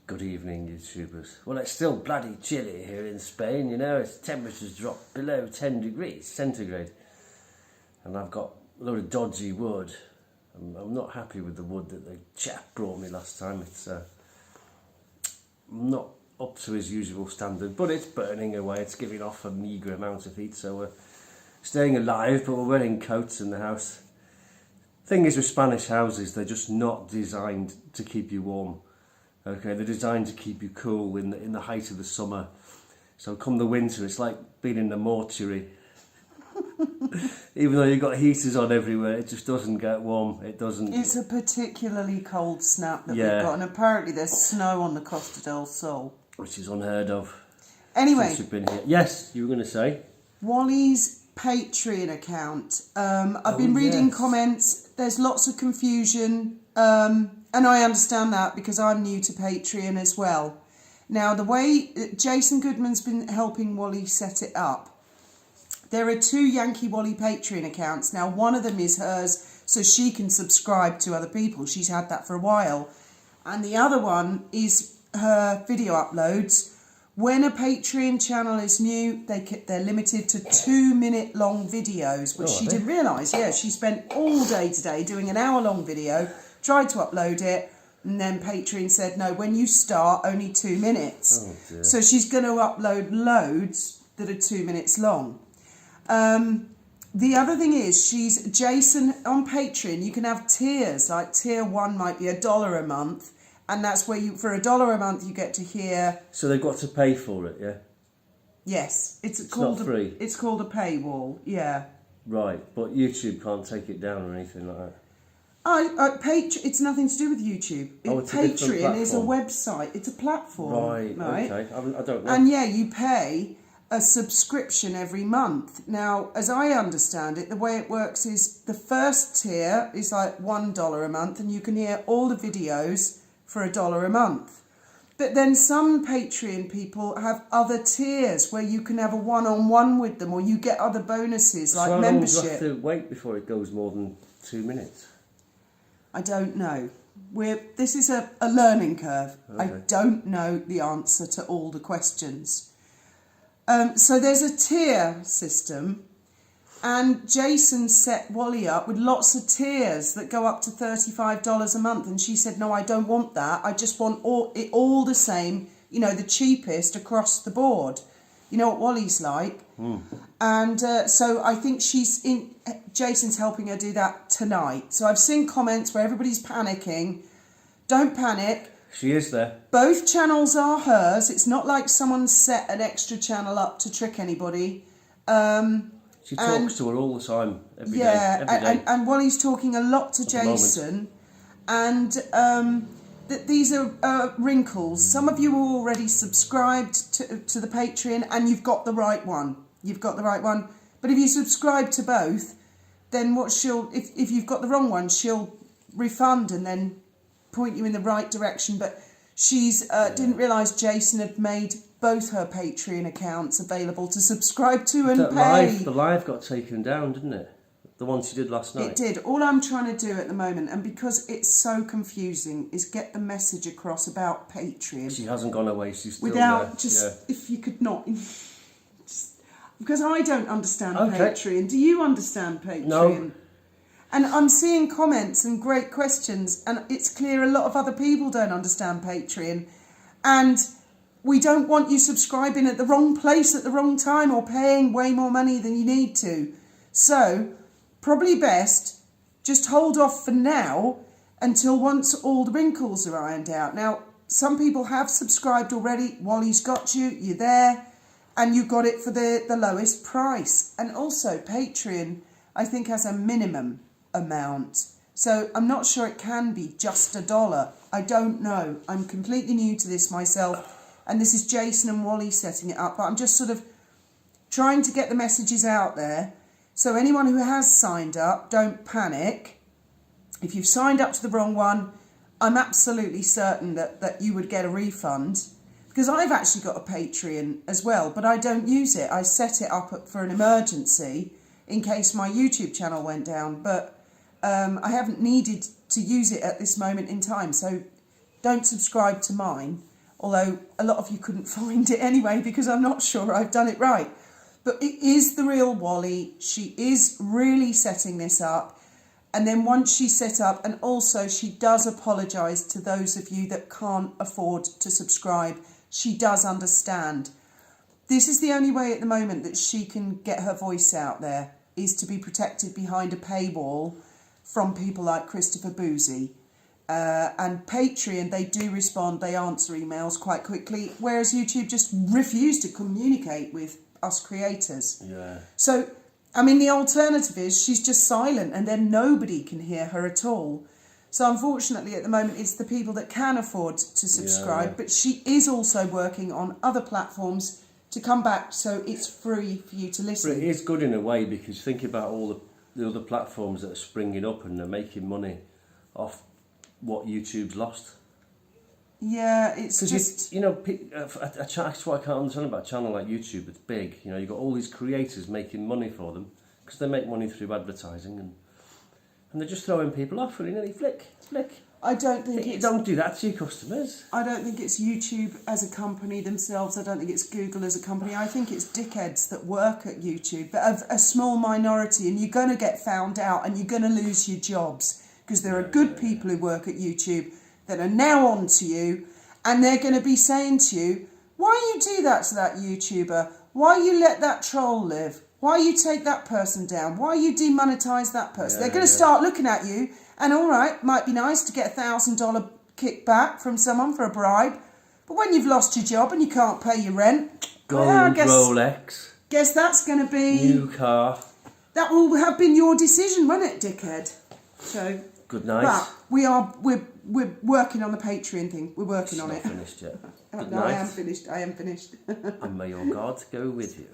Good evening, YouTubers. Well, it's still bloody chilly here in Spain, you know. Its temperature's dropped below 10 degrees centigrade. And I've got a load of dodgy wood. I'm not happy with the wood that the chap brought me last time. It's not up to his usual standard, but it's burning away. It's giving off a meagre amount of heat, so we're staying alive, but we're wearing coats in the house. Thing is with Spanish houses, they're just not designed to keep you warm. Okay, they're designed to keep you cool in the height of the summer. So come the winter, it's like being in the mortuary. Even though you've got heaters on everywhere, it just doesn't get warm. It doesn't. It's a particularly cold snap that we've got, and apparently there's snow on the Costa del Sol, which is unheard of. Anyway, since we've been here. Yes, you were going to say Wally's Patreon account. I've been reading comments. There's lots of confusion, and I understand that because I'm new to Patreon as well. Now, the way Jason Goodman's been helping Wally set it up, there are 2 Yankee Wally Patreon accounts. Now, one of them is hers, so she can subscribe to other people. She's had that for a while. And the other one is her video uploads. When a Patreon channel is new, they're limited to 2-minute long videos, which she didn't realise. Yeah, she spent all day today doing an hour-long video, tried to upload it, and then Patreon said, no, when you start, only 2 minutes. Oh, dear. So she's going to upload loads that are 2 minutes long. The other thing is, Jason, on Patreon, you can have tiers, like tier 1 might be $1 a month, and that's where for $1 a month you get to hear... So they've got to pay for it, yeah? Yes. It's not free? It's called a paywall, yeah. Right, but YouTube can't take it down or anything like that? It's nothing to do with YouTube. Patreon is a website, it's a platform. Right, okay, I don't know. And yeah, you pay a subscription every month. Now, as I understand it, the way it works is the first tier is like $1 a month, and you can hear all the videos for $1 a month. But then some Patreon people have other tiers where you can have a one-on-one with them, or you get other bonuses like membership. So how long do you have to wait before it goes more than 2 minutes? I don't know. This is a learning curve. Okay. I don't know the answer to all the questions. So there's a tier system, and Jason set Wally up with lots of tiers that go up to $35 a month, and she said, no, I don't want that. I just want all the same, you know, the cheapest across the board. You know what Wally's like. And so I think Jason's helping her do that tonight. So I've seen comments where everybody's panicking. Don't panic. She is there. Both channels are hers. It's not like someone set an extra channel up to trick anybody. She talks to her all the time, every day. And Wally's talking a lot to Jason. And these are wrinkles. Some of you are already subscribed to the Patreon, and you've got the right one. You've got the right one. But if you subscribe to both, then if you've got the wrong one, she'll refund and then point you in the right direction. But she's didn't realise Jason had made both her Patreon accounts available to subscribe to and pay. The live got taken down, didn't it? The one she did last night. It did. All I'm trying to do at the moment, and because it's so confusing, is get the message across about Patreon. She hasn't gone away. She's still there. If you could not... because I don't understand Patreon. Do you understand Patreon? No. And I'm seeing comments and great questions, and it's clear a lot of other people don't understand Patreon. And we don't want you subscribing at the wrong place at the wrong time or paying way more money than you need to. So, probably best, just hold off for now until once all the wrinkles are ironed out. Now, some people have subscribed already. Wally's got you, you're there, and you got it for the lowest price. And also, Patreon, I think, has a minimum amount. So I'm not sure it can be just $1. I don't know. I'm completely new to this myself, and this is Jason and Wally setting it up, but I'm just sort of trying to get the messages out there. So anyone who has signed up, don't panic. If you've signed up to the wrong one, I'm absolutely certain that you would get a refund, because I've actually got a Patreon as well, but I don't use it. I set it up for an emergency in case my YouTube channel went down, but I haven't needed to use it at this moment in time, so don't subscribe to mine. although a lot of you couldn't find it anyway because I'm not sure I've done it right. But it is the real Wally. She is really setting this up. And then once she's set up, and also she does apologise to those of you that can't afford to subscribe. She does understand. This is the only way at the moment that she can get her voice out there, is to be protected behind a paywall from people like Christopher Boozy. And Patreon, they do respond, they answer emails quite quickly, whereas YouTube just refuse to communicate with us creators. Yeah. So, I mean, the alternative is she's just silent and then nobody can hear her at all. So unfortunately at the moment it's the people that can afford to subscribe, but she is also working on other platforms to come back so it's free for you to listen. But it is good in a way, because think about all the other platforms that are springing up and they're making money off what YouTube's lost. Yeah, it's just... That's what I can't understand about a channel like YouTube. It's big. You know, you've got all these creators making money for them because they make money through advertising, and they're just throwing people off really. Flick. I don't think it's... Don't do that to your customers. I don't think it's YouTube as a company themselves. I don't think it's Google as a company. I think it's dickheads that work at YouTube, but a small minority, and you're going to get found out and you're going to lose your jobs because there are good people who work at YouTube that are now on to you, and they're going to be saying to you, why you do that to that YouTuber? Why you let that troll live? Why you take that person down? Why you demonetise that person? They're going to start looking at you, and all right, might be nice to get $1,000 kickback from someone for a bribe, but when you've lost your job and you can't pay your rent, Rolex. Guess that's going to be... New car. That will have been your decision, won't it, dickhead? So... Good night. But we're working on the Patreon thing. We're working on it. It's not finished yet. Good No, night. I am finished. And may your God go with you.